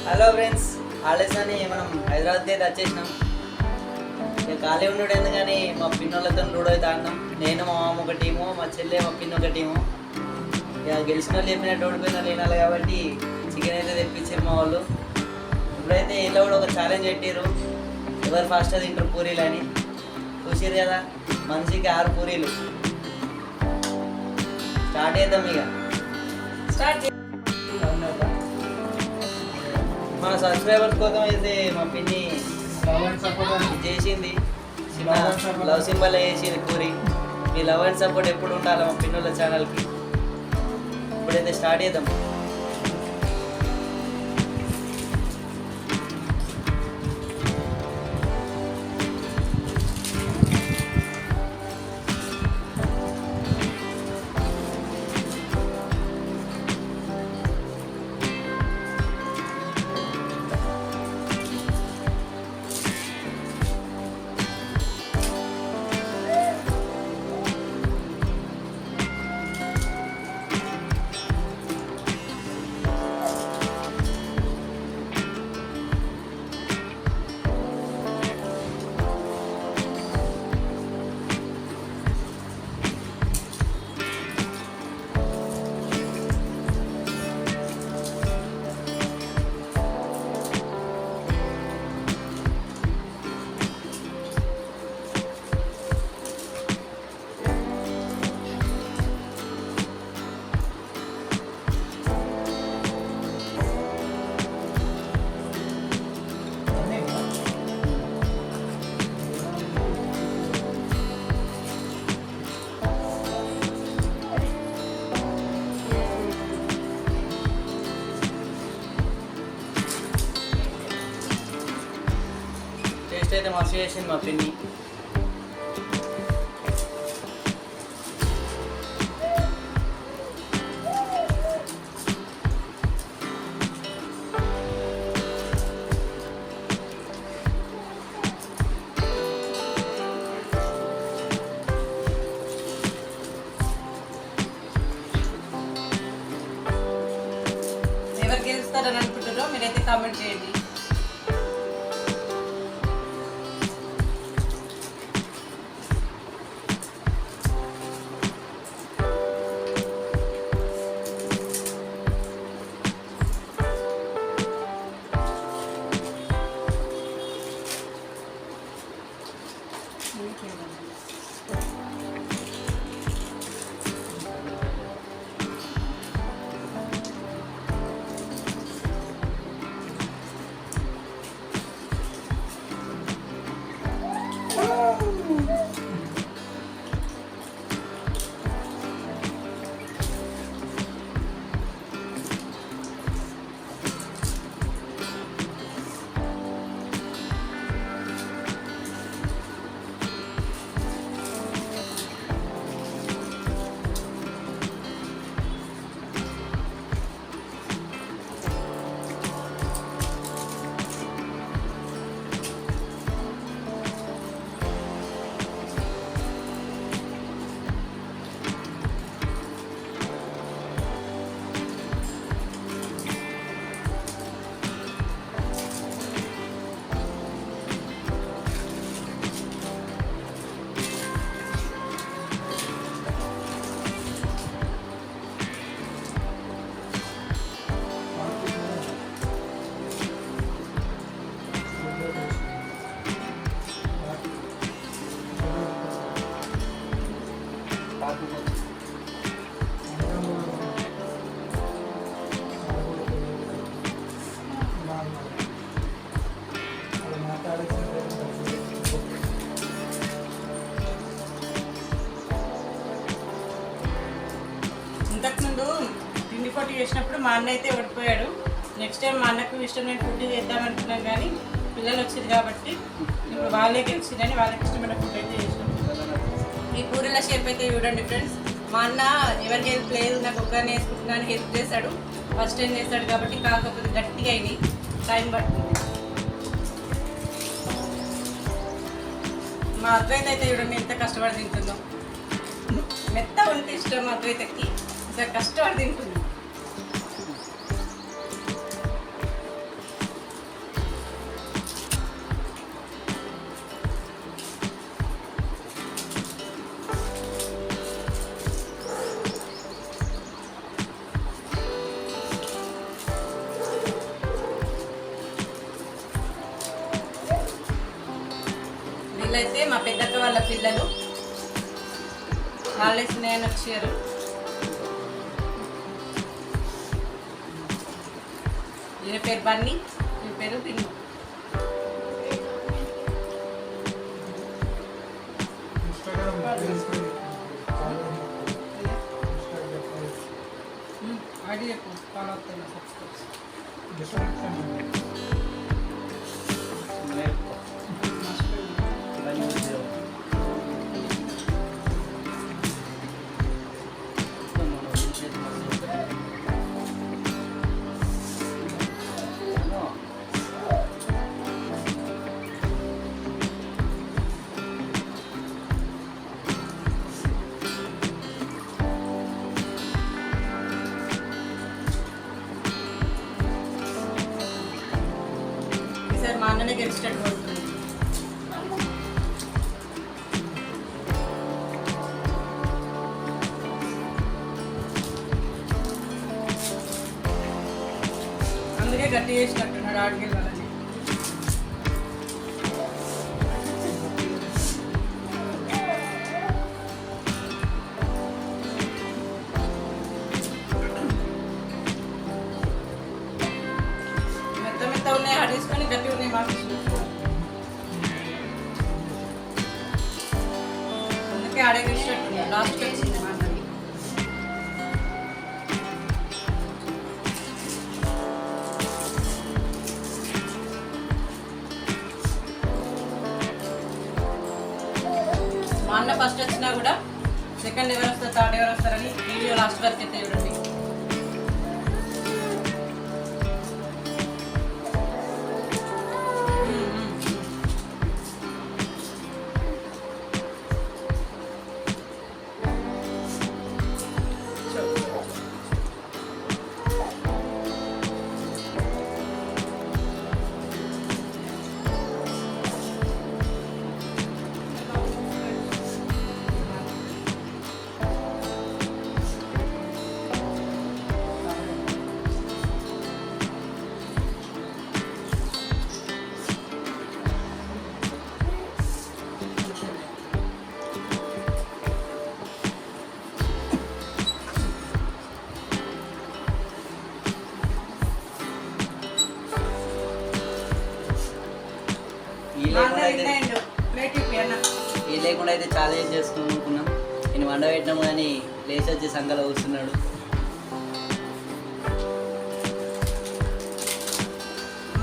Hello friends, holidays అని మనం హైదరాబాద్కి అయితే వచ్చేసినాం. ఇక ఖాళీ ఉండడు ఎందుకని మా పిన్నోళ్ళతో లూడో అయితే ఆడినాం. నేను మా మామ ఒక టీము, మా చెల్లె మా పిన్ ఒక టీము. ఇక గెలిచిన వాళ్ళు చెప్పినట్టు ఓడిపోయిన వాళ్ళు వినాలి కాబట్టి చికెన్ అయితే తెప్పించారు మా వాళ్ళు. ఇప్పుడైతే ఇలా కూడా ఒక ఛాలెంజ్ పెట్టారు, ఎవరు ఫాస్ట్ తింటారు పూరీలు అని. చూసారు కదా, మనిషికి 6 పూరీలు. స్టార్ట్ చేద్దాం ఇక. మన సబ్స్క్రైబర్స్ కోసం అయితే మా పిన్ని చేసింది, చిన్న లవ్ సింబల్ వేసింది పూరి. మీ లవ్ అండ్ సపోర్ట్ ఎప్పుడు ఉండాలి మా పిన్నుల ఛానల్కి. ఇప్పుడైతే స్టార్ట్ చేద్దాం. టేస్ట్ అయితే మస్తు చేసింది మా పిన్ని. ఎవరు గెలుస్తారని అనుకుంటారో మీరైతే కామెంట్ చేయండి. ఇంతకుముందు పిండి పొట్టి చేసినప్పుడు మా అన్న అయితే ఓడిపోయాడు. నెక్స్ట్ టైం మా అన్నకు ఇష్టమైన ఫుడ్ చేద్దామనుకున్నాం కానీ పిల్లలు వచ్చింది కాబట్టి ఇప్పుడు వాళ్ళే గెలిచిందని వాళ్ళకి ఇష్టమైన ఫుడ్ అయితే చేసినాం. ఈ పూరీల షేప్ అయితే చూడండి ఫ్రెండ్స్. మా అన్న ఎవరికి హెల్ప్ లేదు, నాకు ఒక్కరిని వేసుకుంటున్నాను హెల్ప్ చేశాడు. ఫస్ట్ టైం చేస్తాడు కాబట్టి కాకపోతే గట్టిగా అయింది, టైం పడుతుంది. మా అద్వైత అయితే చూడండి ఎంత కష్టపడి తింటుందో. మెత్త ఉంటే ఇష్టం అద్వైతకి, ఇంకా కష్టపడి తింటుంది. వీళ్ళైతే మా పెద్దక్క వాళ్ళ పిల్లలు హాలిడేస్ ఉన్నాయని వచ్చారు. ఈయన పేరు బన్నీ, ఈయన పేరు పిన్ను. ఐడి చెప్పు, ఫాలో అవుతున్నా ఈసారి మా అన్ననే గెలిచేటట్టు పడుతుంది. అందుకే గట్టి చేసినట్టున్నాడు ఆడికి వాళ్ళని. మెత్త మెత్త ఉన్నాయి ఆడేసుకొని గట్టి ఉన్నాయి మాకు. అందుకే ఆడే గెలిచినట్టున్నాడు. లాస్ట్కి వచ్చింది మా అన్నది. మా అన్న ఫస్ట్ వచ్చినా కూడా సెకండ్ ఎవరు వస్తారు, థర్డ్ ఎవరు వస్తారని వీడియో లాస్ట్ వరకు అయితే చూడండి. ఈ లేకుండా అయితే ఛాలెంజ్ చేసుకుని అనుకున్నాం. నేను వండ పెట్టినాము కానీ లేచి వచ్చి సంఘలో కూర్చున్నాడు.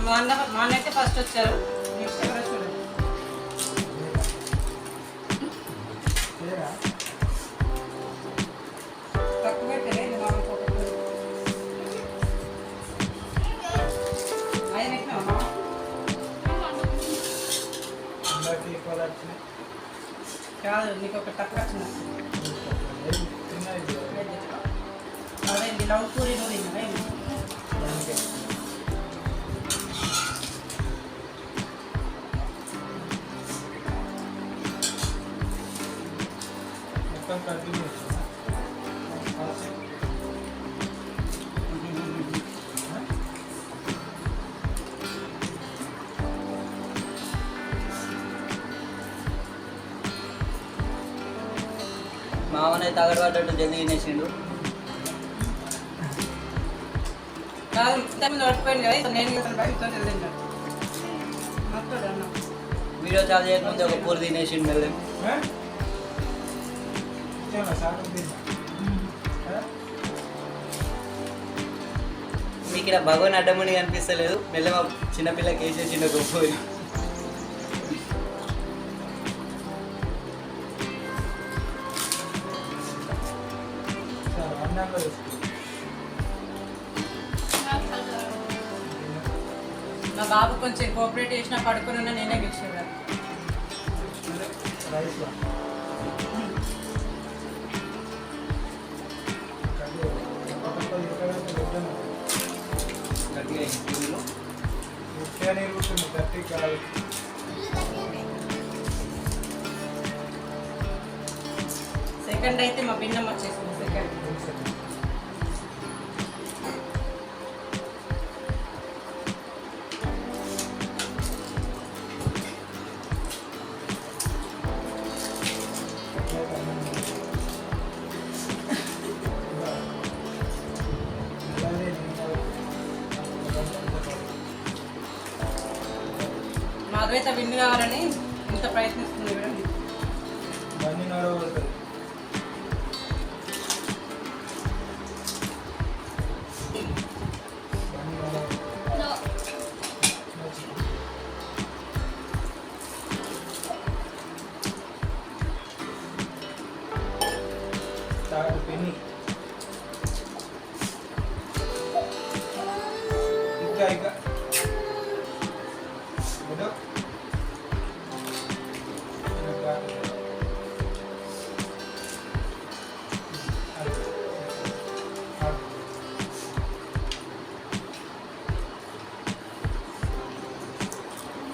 మా అన్న అయితే ఫస్ట్ వచ్చారు. నెక్స్ట్ ఎవరో చూడండి. తక్కువ పెట్టలేదు ఆయన పెట్టినావా? కాదు, నీకు ఒక తక్కువ వచ్చింది. అదే లవ్ పూరి నువ్వు తిన్నావా? మామనైతే అగడపడ్డట్టు జల్దీ తినేసిండు. కాదు, ఇంతకుముందు పడిపోయింది కదా, నేను తిన్నాను. వీడియో చాలు చేయకముందు ఒక పూరి తినేసిండు మెల్లె. మీకు ఇక్కడ భగవాన్ అడ్డమని కనిపిస్తలేదు. మెల్లె మా చిన్నపిల్లకి వేసేసిండు ఒక పూరి. మా బాబు కొంచెం కోఆపరేట్ చేసినా పడుకుని ఉన్నా నేనే గెలిచేవాడు. సెకండ్ అయితే మా భిన్నం వచ్చేసింది. సెకండ్ అద్వైత విన్ కావాలని ఇంత ప్రయత్నిస్తుంది చూడండి. బండి నడవబడుతుంది. బండి నడవబడుతుంది. తాడు పెన్ని. ఇంకా ఇంకా ఏదో ఇంకా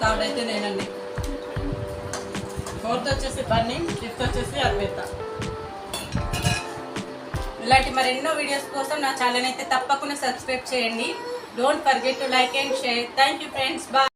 థర్డ్ అయితే నేనండి. ఫోర్త్ వచ్చేసి బన్నీ, ఫిఫ్త్ వచ్చేసి అద్వైత. ఇలాంటి మరెన్నో వీడియోస్ కోసం నా ఛానల్ అయితే తప్పకుండా సబ్స్క్రైబ్ చేయండి. Don't forget to like and share. Thank you friends. Bye.